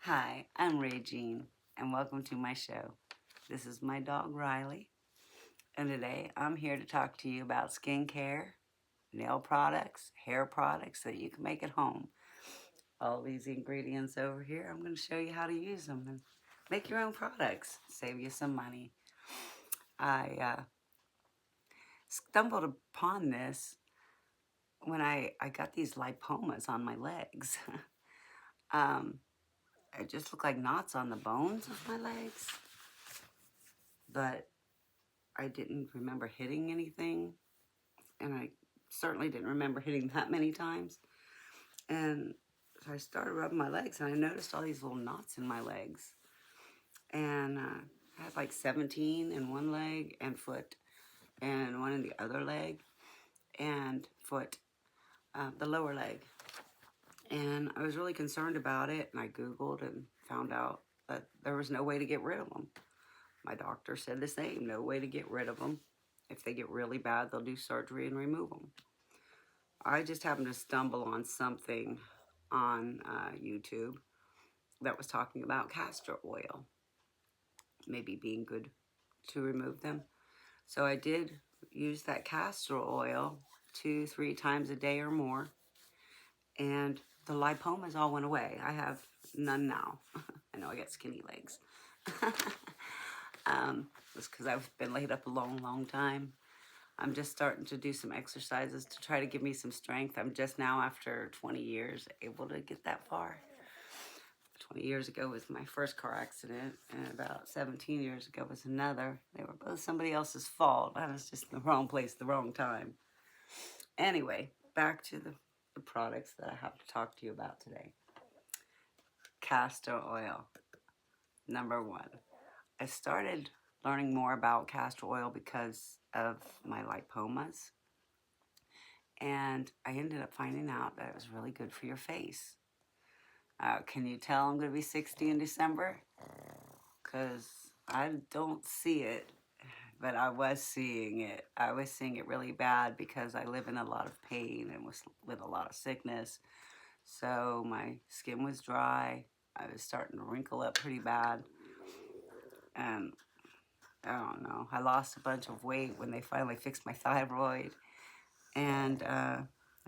Hi, I'm Regine, and welcome to my show. This is my dog Riley, and today I'm here to talk to you about skincare, nail products, hair products that you can make at home. All these ingredients over here, I'm going to show you how to use them and make your own products, save you some money. I stumbled upon this when I got these lipomas on my legs. um, it just looked like knots on the bones of my legs, but I didn't remember hitting anything, and I certainly didn't remember hitting that many times. And so I started rubbing my legs, and I noticed all these little knots in my legs. And I had like 17 in one leg and foot, and one in the other leg and foot, the lower leg. And I was really concerned about it, and I Googled and found out that there was no way to get rid of them. My doctor said the same, no way to get rid of them. If they get really bad, they'll do surgery and remove them. I just happened to stumble on something on YouTube that was talking about castor oil, maybe being good to remove them. So I did use that castor oil 2-3 times a day or more, and the lipomas all went away. I have none now. I know I got skinny legs. It's because I've been laid up a long time. I'm just starting to do some exercises to try to give me some strength. I'm just now, after 20 years, able to get that far. 20 years ago was my first car accident, and about 17 years ago was another. They were both somebody else's fault. I was just in the wrong place, the wrong time. Anyway, back to the products that I have to talk to you about today. Castor oil, number one. I started learning more about castor oil because of my lipomas, and I ended up finding out that it was really good for your face. Can you tell I'm going to be 60 in December? Because I don't see it, but I was seeing it. I was seeing it really bad because I live in a lot of pain and was with a lot of sickness. So my skin was dry. I was starting to wrinkle up pretty bad. And I don't know. I lost a bunch of weight when they finally fixed my thyroid. And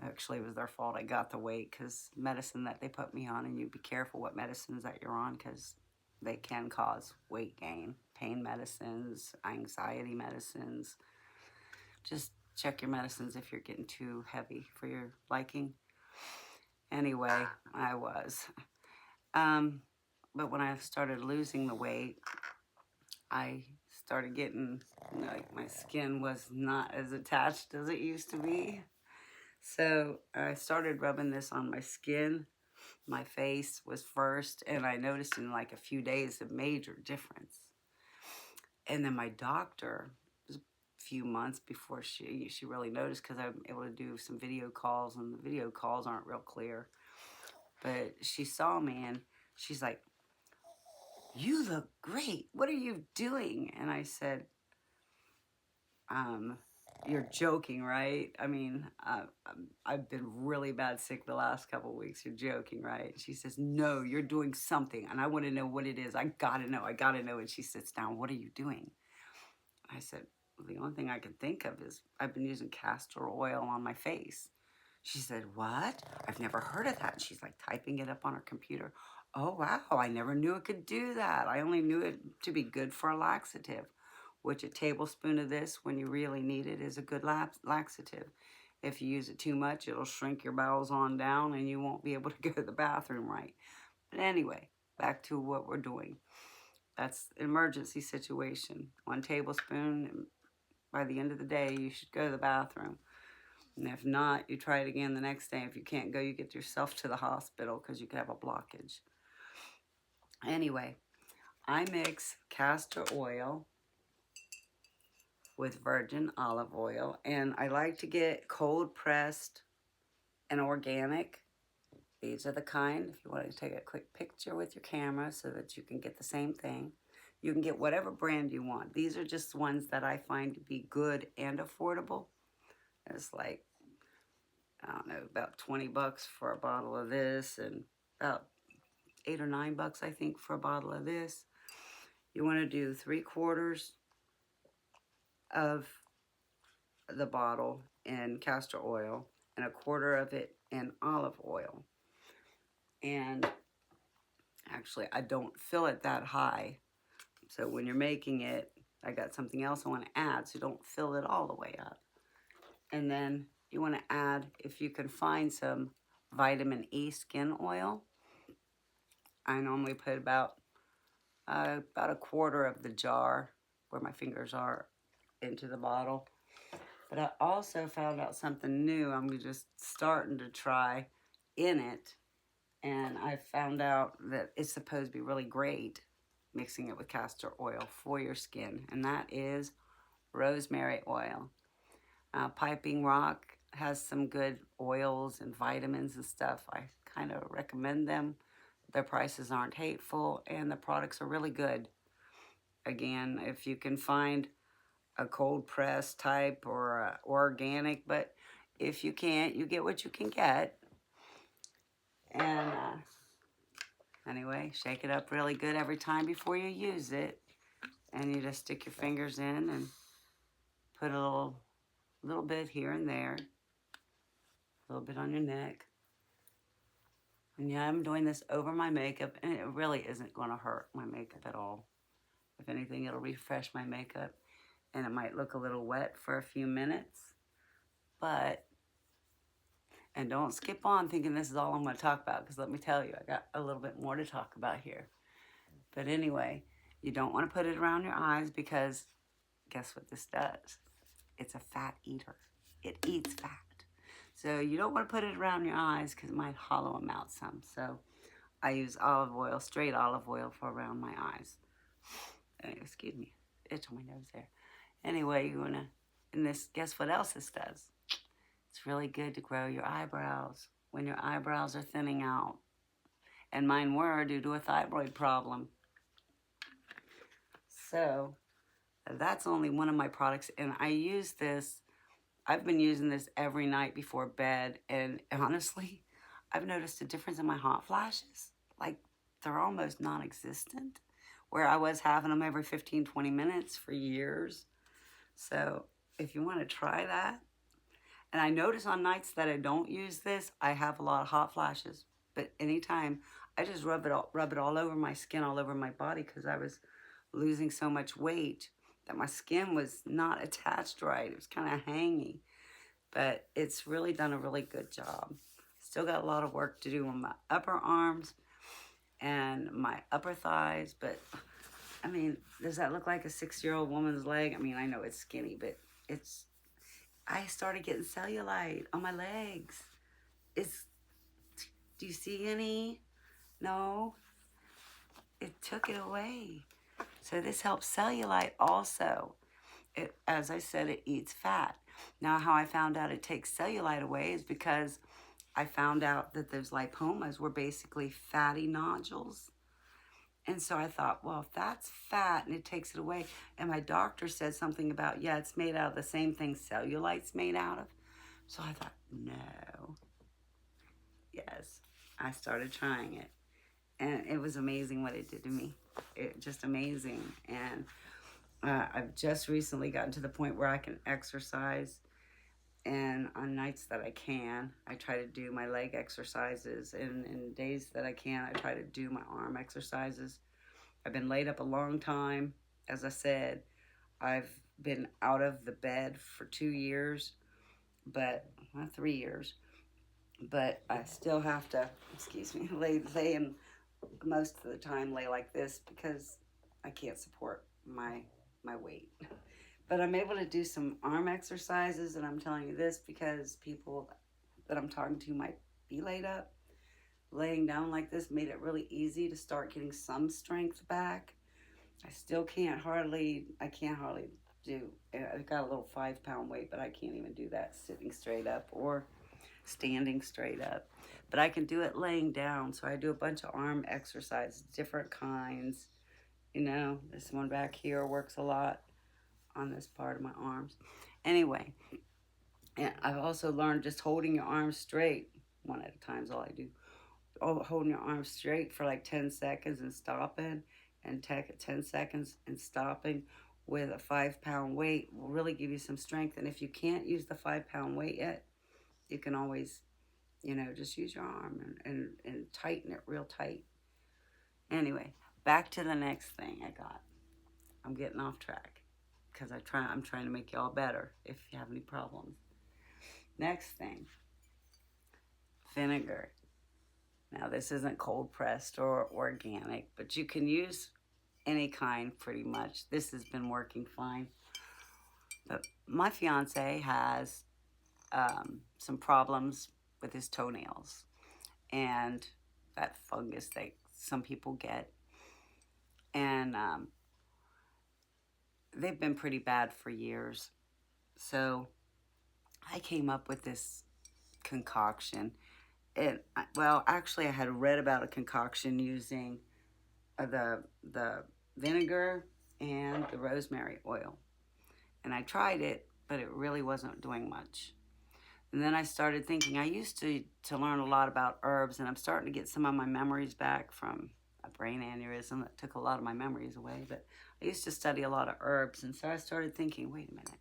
actually, it was their fault I got the weight, because medicine that they put me on, and you be careful what medicines that you're on, because they can cause weight gain. Pain medicines, anxiety medicines. Just check your medicines if you're getting too heavy for your liking. Anyway, I was. But when I started losing the weight, I started getting, like, my skin was not as attached as it used to be. So I started rubbing this on my skin. My face was first, and I noticed in like a few days a major difference. And then my doctor, it was a few months before she really noticed, because I'm able to do some video calls, and the video calls aren't real clear. But she saw me, and she's like, "You look great. What are you doing?" And I said, "You're joking, right? I mean, I've been really bad sick the last couple of weeks. You're joking, right?" She says, "No, you're doing something, and I want to know what it is. I gotta know. And she sits down. "What are you doing?" I said, "Well, the only thing I can think of is I've been using castor oil on my face." She said, "What? I've never heard of that." And she's like typing it up on her computer. "Oh, wow. I never knew it could do that. I only knew it to be good for a laxative, which a tablespoon of this, when you really need it, is a good laxative. If you use it too much, it'll shrink your bowels on down, and you won't be able to go to the bathroom right." But anyway, back to what we're doing. That's an emergency situation. 1 tablespoon, and by the end of the day, you should go to the bathroom. And if not, you try it again the next day. If you can't go, you get yourself to the hospital, because you could have a blockage. Anyway, I mix castor oil with virgin olive oil, and I like to get cold pressed and organic. These are the kind, if you want to take a quick picture with your camera so that you can get the same thing. You can get whatever brand you want. These are just ones that I find to be good and affordable. It's like, I don't know, about 20 bucks for a bottle of this, and about $8 or $9, I think, for a bottle of this. You want to do 3/4 of the bottle in castor oil and 1/4 of it in olive oil. And actually, I don't fill it that high. So when you're making it, I got something else I want to add, so don't fill it all the way up. And then you want to add, if you can find some vitamin E skin oil. I normally put about 1/4 of the jar, where my fingers are, into the bottle. But I also found out something new I'm just starting to try in it. And I found out that it's supposed to be really great mixing it with castor oil for your skin. And that is rosemary oil. Piping Rock has some good oils and vitamins and stuff. I kind of recommend them. Their prices aren't hateful, and the products are really good. Again, if you can find a cold press type or organic, but if you can't, you get what you can get. And anyway, shake it up really good every time before you use it. And you just stick your fingers in and put a little bit here and there, a little bit on your neck. And yeah, I'm doing this over my makeup, and it really isn't going to hurt my makeup at all. If anything, it'll refresh my makeup, and it might look a little wet for a few minutes. But, and don't skip on thinking this is all I'm going to talk about, because let me tell you, I got a little bit more to talk about here. But anyway, you don't want to put it around your eyes, because guess what this does? It's a fat eater. It eats fat. So you don't want to put it around your eyes because it might hollow them out some. So I use olive oil, straight olive oil, for around my eyes. Excuse me, itch on my nose there. Anyway, you want to, and this, guess what else this does? It's really good to grow your eyebrows when your eyebrows are thinning out. And mine were due to a thyroid problem. So that's only one of my products, and I use this. I've been using this every night before bed, and honestly, I've noticed a difference in my hot flashes. Like, they're almost non-existent, where I was having them every 15, 20 minutes for years. So if you want to try that, and I notice on nights that I don't use this, I have a lot of hot flashes. But anytime, I just rub it all over my skin, all over my body, because I was losing so much weight that my skin was not attached right. It was kind of hangy. But it's really done a really good job. Still got a lot of work to do on my upper arms and my upper thighs. But, I mean, does that look like a 6-year-old woman's leg? I mean, I know it's skinny, but it's... I started getting cellulite on my legs. Do you see any? No? It took it away. So this helps cellulite also. As I said, it eats fat. Now, how I found out it takes cellulite away is because I found out that those lipomas were basically fatty nodules. And so I thought, well, if that's fat and it takes it away, and my doctor said something about, yeah, it's made out of the same thing cellulite's made out of. So I thought, no. Yes, I started trying it. And it was amazing what it did to me. It just amazing. And I've just recently gotten to the point where I can exercise. And on nights that I can, I try to do my leg exercises. And in days that I can, I try to do my arm exercises. I've been laid up a long time. As I said, I've been out of the bed for 2 years, but, well, 3 years. But I still have to, excuse me, lay in most of the time, lay like this, because I can't support my weight. But I'm able to do some arm exercises, and I'm telling you this because people that I'm talking to might be laid up. Laying down like this made it really easy to start getting some strength back. I still can't hardly do, I've got a little 5-pound weight, but I can't even do that sitting straight up or standing straight up. But I can do it laying down, so I do a bunch of arm exercises, different kinds. You know, this one back here works a lot on this part of my arms. Anyway, and I've also learned just holding your arms straight, one at a time is all I do. holding your arm straight for like 10 seconds and stopping, and take 10 seconds and stopping with a 5 pound weight will really give you some strength. And if you can't use the 5 pound weight yet, you can always, just use your arm and tighten it real tight. Anyway, back to the next thing I got. I'm getting off track because I'm trying to make y'all better if you have any problems. Next thing, vinegar. Now this isn't cold pressed or organic, but you can use any kind pretty much. This has been working fine. But my fiance has some problems with his toenails and that fungus that some people get. And they've been pretty bad for years. So I came up with this concoction. Actually, I had read about a concoction using the vinegar and the rosemary oil. And I tried it, but it really wasn't doing much. And then I started thinking, I used to learn a lot about herbs, and I'm starting to get some of my memories back from a brain aneurysm that took a lot of my memories away. But I used to study a lot of herbs, and so I started thinking, wait a minute,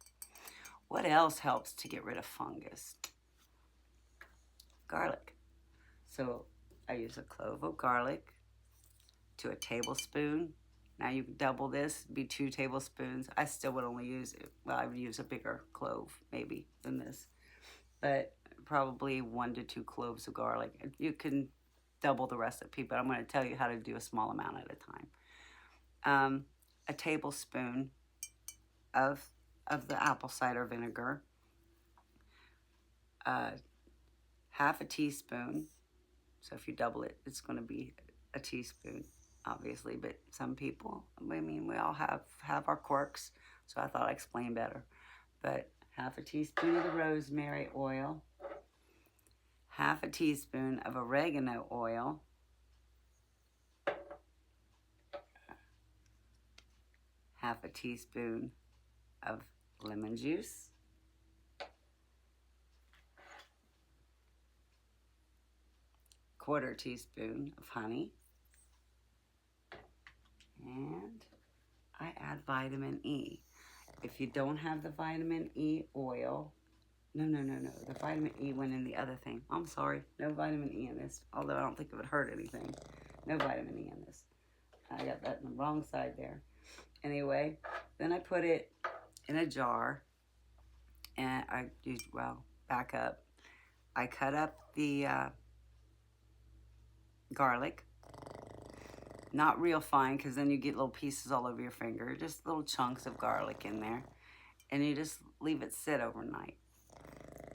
what else helps to get rid of fungus? Garlic. So I use a clove of garlic to a tablespoon. Now you double this, be 2 tablespoons. I still would only use it. Well, I would use a bigger clove maybe than this, but probably 1 to 2 cloves of garlic. You can double the recipe, but I'm going to tell you how to do a small amount at a time. A tablespoon of the apple cider vinegar, half a teaspoon. So if you double it, it's going to be a teaspoon, obviously. But some people, we all have our quirks, so I thought I'd explain better. But half a teaspoon of the rosemary oil, half a teaspoon of oregano oil, half a teaspoon of lemon juice, quarter teaspoon of honey, and I add vitamin E. If you don't have the vitamin E oil, no, the vitamin E went in the other thing. I'm sorry, no vitamin E in this, although I don't think it would hurt anything. No vitamin E in this. I got that on the wrong side there. Anyway, then I put it in a jar, and back up. I cut up the garlic, not real fine, because then you get little pieces all over your finger, just little chunks of garlic in there, and you just leave it sit overnight,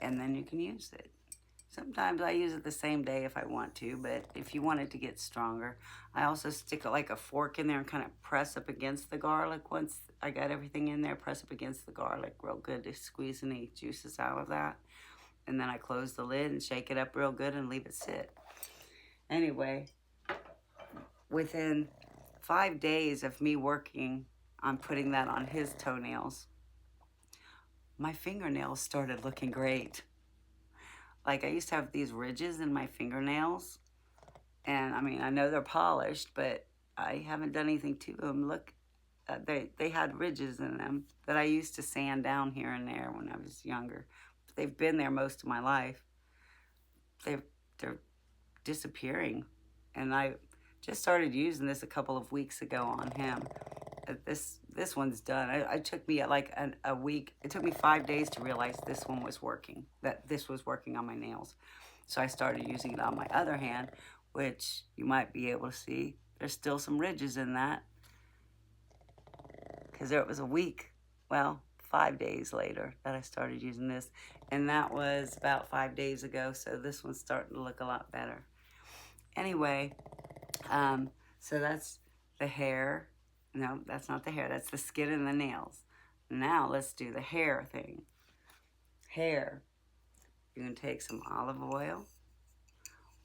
and then you can use it. Sometimes I use it the same day if I want to, but if you want it to get stronger, I also stick like a fork in there and kind of press up against the garlic. Once I got everything in there, press up against the garlic real good to squeeze any juices out of that. And then I close the lid and shake it up real good and leave it sit. Anyway, within 5 days of me working on putting that on his toenails, my fingernails started looking great. Like, I used to have these ridges in my fingernails, and I know they're polished, but I haven't done anything to them. Look, they had ridges in them that I used to sand down here and there when I was younger. But they've been there most of my life. They're disappearing, and I just started using this a couple of weeks ago on him. This one's done. It took me like a week. It took me 5 days to realize this one was working, that this was working on my nails. So I started using it on my other hand, which you might be able to see. There's still some ridges in that, because it was 5 days later that I started using this. And that was about 5 days ago, so this one's starting to look a lot better. Anyway, so that's the hair. No, that's not the hair. That's the skin and the nails. Now let's do the hair thing. Hair. You can take some olive oil,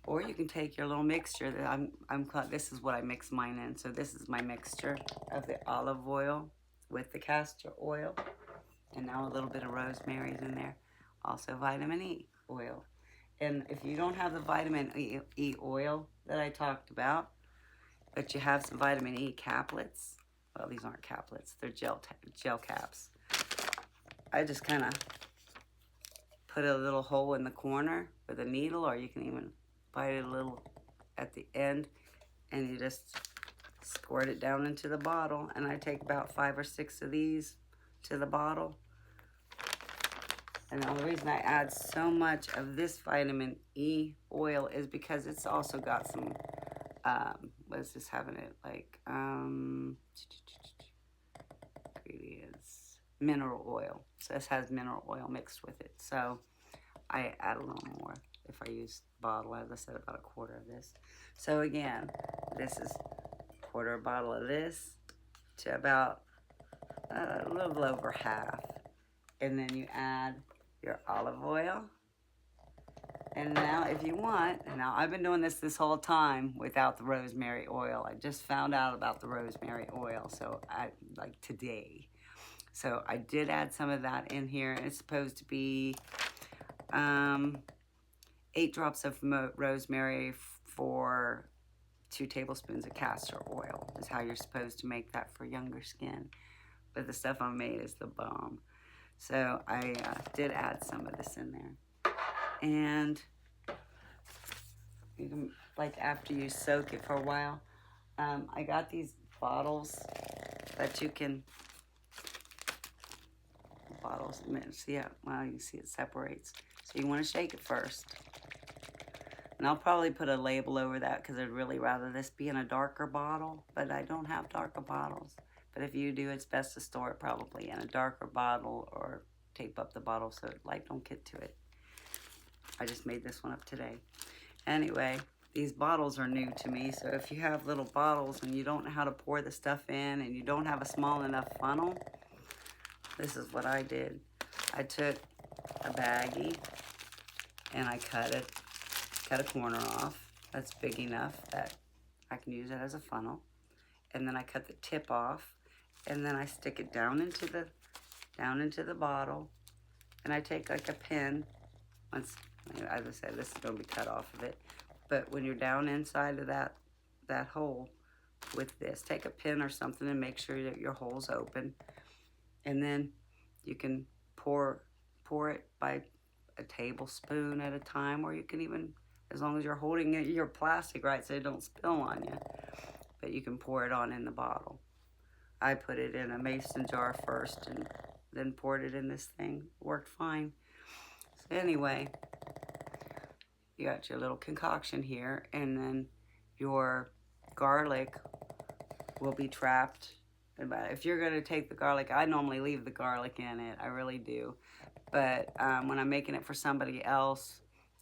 or you can take your little mixture that this is what I mix mine in. So this is my mixture of the olive oil with the castor oil, and now a little bit of rosemary's in there. Also vitamin E oil. And if you don't have the vitamin E oil that I talked about, but you have some vitamin E caplets, well, these aren't caplets, they're gel caps. I just kind of put a little hole in the corner with a needle, or you can even bite it a little at the end, and you just squirt it down into the bottle. And I take about 5 or 6 of these to the bottle. And the only reason I add so much of this vitamin E oil is because it's also got some, what is this having it, like, ingredients, mineral oil. So this has mineral oil mixed with it. So I add a little more if I use the bottle, as I said, about a quarter of this. So again, this is a quarter bottle of this to about a little over half. And then you add your olive oil. And now if you want, now I've been doing this whole time without the rosemary oil. I just found out about the rosemary oil, so like today. So I did add some of that in here. It's supposed to be 8 drops of rosemary for 2 tablespoons of castor oil is how you're supposed to make that for younger skin. But the stuff I made is the bomb. So I did add some of this in there. And you can, like, after you soak it for a while, I got these bottles that you can, see how, well, you can see it separates. So you want to shake it first. And I'll probably put a label over that because I'd really rather this be in a darker bottle, but I don't have darker bottles. But if you do, it's best to store it probably in a darker bottle or tape up the bottle so light don't get to it. I just made this one up today. Anyway, these bottles are new to me, so if you have little bottles and you don't know how to pour the stuff in and you don't have a small enough funnel, this is what I did. I took a baggie and I cut a corner off that's big enough that I can use it as a funnel. And then I cut the tip off, and then I stick it down into the bottle, and I take like a pin. Once, as I said, this is going to be cut off of it, but when you're down inside of that hole with this, take a pin or something and make sure that your hole's open, and then you can pour it by a tablespoon at a time, or you can even, as long as you're holding it, your plastic right so it don't spill on you, but you can pour it on in the bottle. I put it in a mason jar first and then poured it in this thing. Worked fine. So anyway, you got your little concoction here, and then your garlic will be trapped. If you're going to take the garlic, I normally leave the garlic in it. I really do. But when I'm making it for somebody else,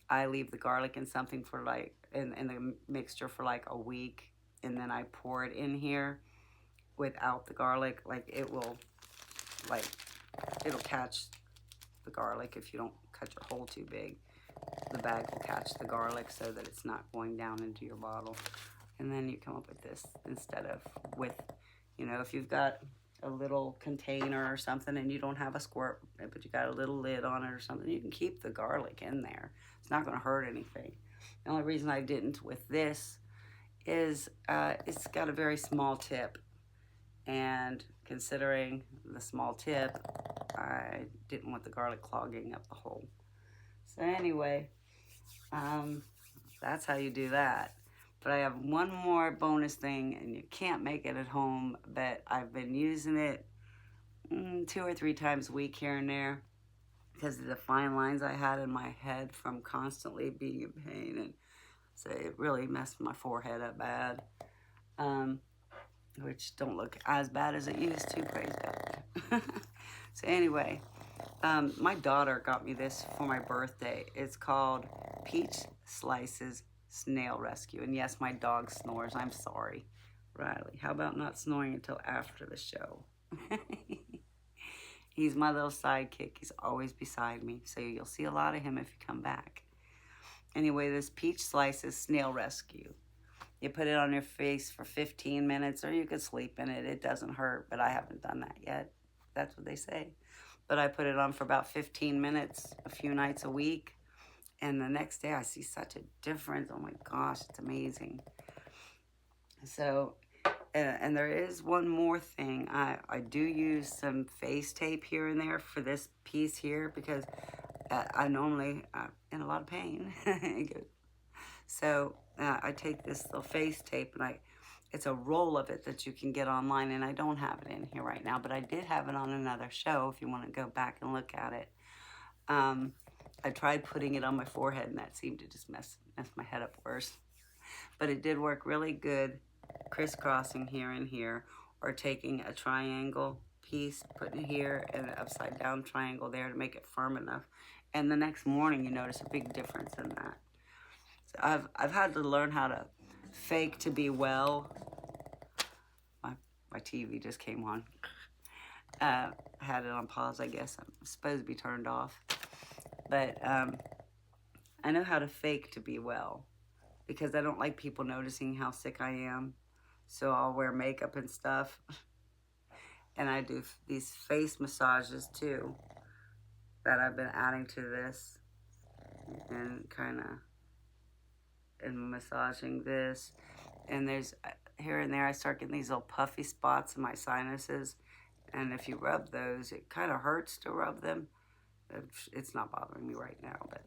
I leave the garlic in something for like, in the mixture for like a week. And then I pour it in here without the garlic. Like it'll catch the garlic if you don't cut your hole too big. The bag will catch the garlic so that it's not going down into your bottle. And then you come up with this instead of with, if you've got a little container or something and you don't have a squirt, but you got a little lid on it or something, you can keep the garlic in there. It's not going to hurt anything. The only reason I didn't with this is it's got a very small tip, and considering the small tip, I didn't want the garlic clogging up the hole. So anyway, that's how you do that. But I have one more bonus thing, and you can't make it at home, but I've been using it 2 or 3 times a week here and there because of the fine lines I had in my head from constantly being in pain, and so it really messed my forehead up bad, which don't look as bad as it used to, praise God. So anyway, my daughter got me this for my birthday. It's called Peach Slices Snail Rescue. And yes, my dog snores. I'm sorry. Riley, how about not snoring until after the show? He's my little sidekick. He's always beside me. So you'll see a lot of him if you come back. Anyway, this Peach Slices Snail Rescue. You put it on your face for 15 minutes, or you could sleep in it. It doesn't hurt, but I haven't done that yet. That's what they say. But I put it on for about 15 minutes a few nights a week. And the next day I see such a difference. Oh my gosh, it's amazing. So, and there is one more thing. I do use some face tape here and there for this piece here because I normally in a lot of pain. So I take this little face tape and it's a roll of it that you can get online, and I don't have it in here right now, but I did have it on another show if you want to go back and look at it. I tried putting it on my forehead, and that seemed to just mess my head up worse. But it did work really good, crisscrossing here and here, or taking a triangle piece, putting it here, and an upside down triangle there to make it firm enough. And the next morning, you notice a big difference in that. So I've had to learn how to fake to be well. My TV just came on. I had it on pause, I guess. I'm supposed to be turned off. But I know how to fake to be well because I don't like people noticing how sick I am. So I'll wear makeup and stuff. And I do these face massages too that I've been adding to this, and kind of and massaging this. And there's here and there I start getting these little puffy spots in my sinuses, and if you rub those, it kind of hurts to rub them. It's not bothering me right now, but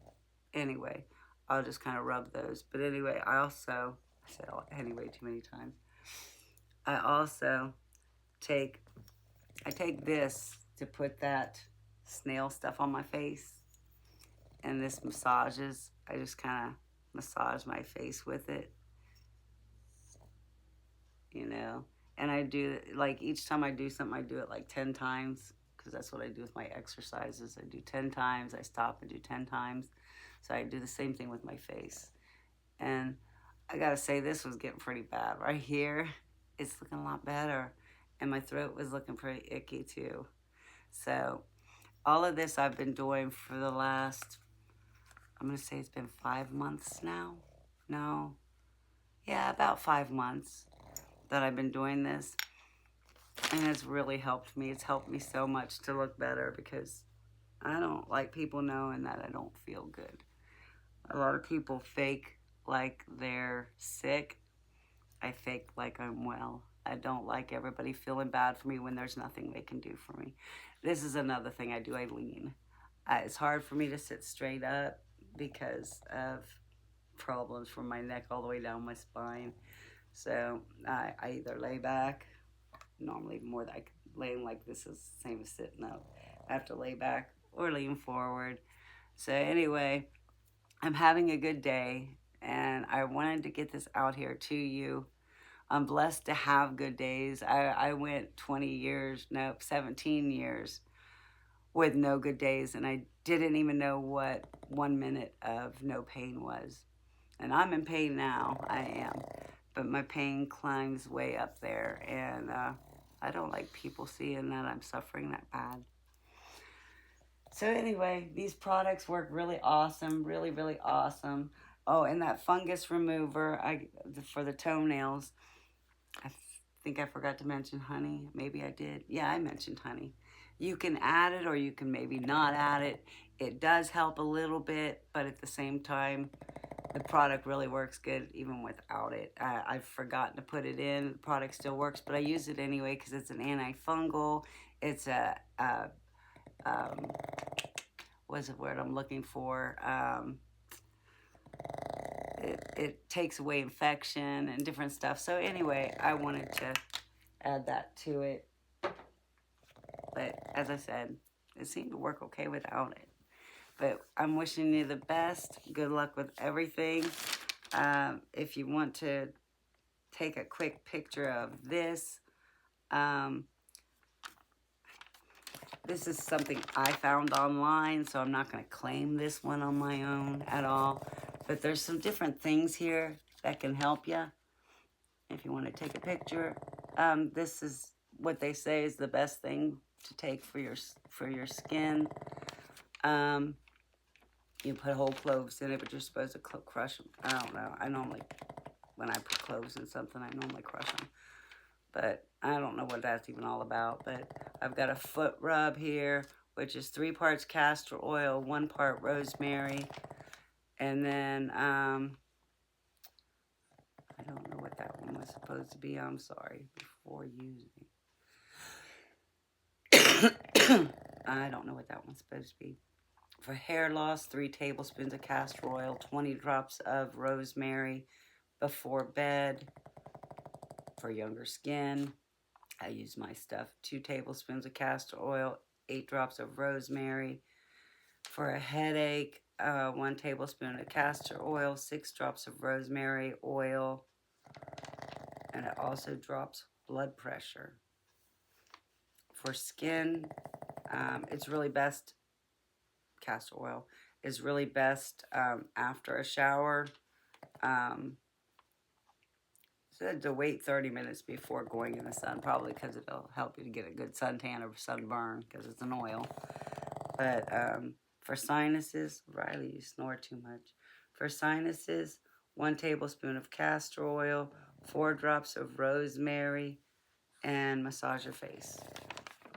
anyway, I'll just kind of rub those. But anyway, I said anyway too many times. I also take this to put that snail stuff on my face, and this massages. I just kind of massage my face with it, you know. And I do, like, each time I do something, I do it like 10 times, because that's what I do with my exercises. I do 10 times, I stop and do 10 times. So I do the same thing with my face. And I gotta say, this was getting pretty bad. Right here, it's looking a lot better. And my throat was looking pretty icky too. So all of this I've been doing for the last, I'm gonna say it's been 5 months now. No, yeah, about 5 months that I've been doing this. And it's really helped me. It's helped me so much to look better because I don't like people knowing that I don't feel good. A lot of people fake like they're sick. I fake like I'm well. I don't like everybody feeling bad for me when there's nothing they can do for me. This is another thing I do. I lean. It's hard for me to sit straight up because of problems from my neck all the way down my spine. So I either lay back, normally more like laying like this is the same as sitting up. I have to lay back or lean forward. So anyway, I'm having a good day, and I wanted to get this out here to you. I'm blessed to have good days. I went 17 years with no good days, and I didn't even know what 1 minute of no pain was. And I'm in pain now, I am. But my pain climbs way up there, and I don't like people seeing that I'm suffering that bad. So anyway, these products work really awesome, really, really awesome. Oh, and that fungus remover for the toenails, I think I forgot to mention honey. Maybe I did. Yeah, I mentioned honey. You can add it or you can maybe not add it. It does help a little bit, but at the same time, the product really works good even without it. I've forgotten to put it in. The product still works, but I use it anyway because it's an antifungal. It's what's the word I'm looking for? It takes away infection and different stuff. So anyway, I wanted to add that to it. But as I said, it seemed to work okay without it. But I'm wishing you the best. Good luck with everything. If you want to take a quick picture of this, this is something I found online, so I'm not going to claim this one on my own at all. But there's some different things here that can help you if you want to take a picture. This is what they say is the best thing to take for your skin. You put whole cloves in it, but you're supposed to crush them. I don't know. I normally, when I put cloves in something, I normally crush them. But I don't know what that's even all about. But I've got a foot rub here, which is 3 parts castor oil, 1 part rosemary, And then, I don't know what that one was supposed to be. I'm sorry. Before using. I don't know what that one's supposed to be. For hair loss, 3 tablespoons of castor oil, 20 drops of rosemary before bed. For younger skin, I use my stuff. 2 tablespoons of castor oil, 8 drops of rosemary. For a headache, 1 tablespoon of castor oil, 6 drops of rosemary oil, and it also drops blood pressure. For skin, it's really best, castor oil is really best after a shower. Said to wait 30 minutes before going in the sun, probably because it'll help you to get a good suntan or sunburn because it's an oil. But for sinuses, Riley, you snore too much. For sinuses, 1 tablespoon of castor oil, 4 drops of rosemary, and massage your face.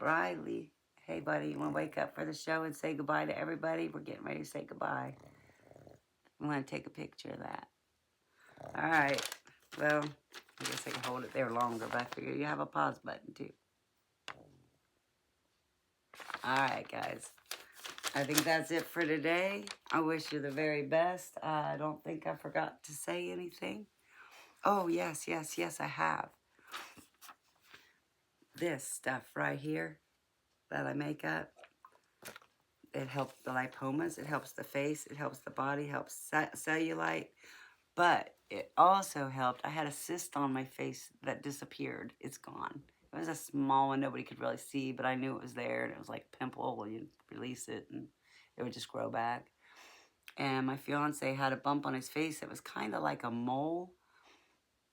Riley, hey buddy, you want to wake up for the show and say goodbye to everybody? We're getting ready to say goodbye. I want to take a picture of that. All right. Well, I guess I can hold it there longer, but I figure you have a pause button too. All right, guys. I think that's it for today. I wish you the very best. I don't think I forgot to say anything. Oh, yes, I have. This stuff right here that I make up, it helps the lipomas, it helps the face, it helps the body, helps cellulite. But it also helped. I had a cyst on my face that disappeared. It's gone. It was a small one nobody could really see, but I knew it was there, and it was like a pimple. Well, you release it, and it would just grow back. And my fiance had a bump on his face that was kind of like a mole,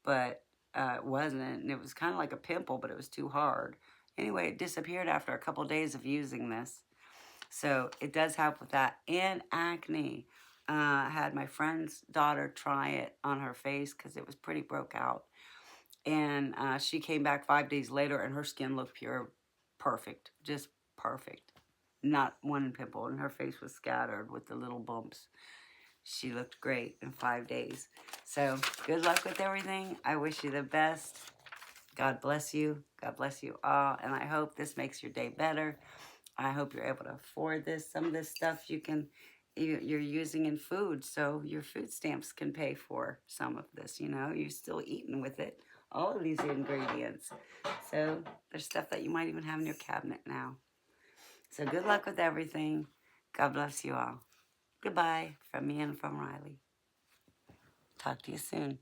but it wasn't. And it was kind of like a pimple, but it was too hard. Anyway, it disappeared after a couple days of using this. So it does help with that. And acne. I had my friend's daughter try it on her face because it was pretty broke out. And she came back 5 days later and her skin looked perfect, just perfect. Not one pimple, and her face was scattered with the little bumps. She looked great in 5 days. So good luck with everything. I wish you the best. God bless you. God bless you all. And I hope this makes your day better. I hope you're able to afford this. Some of this stuff you're using in food, so your food stamps can pay for some of this, you know. You're still eating with it. All of these ingredients. So there's stuff that you might even have in your cabinet now. So good luck with everything. God bless you all. Goodbye from me and from Riley. Talk to you soon.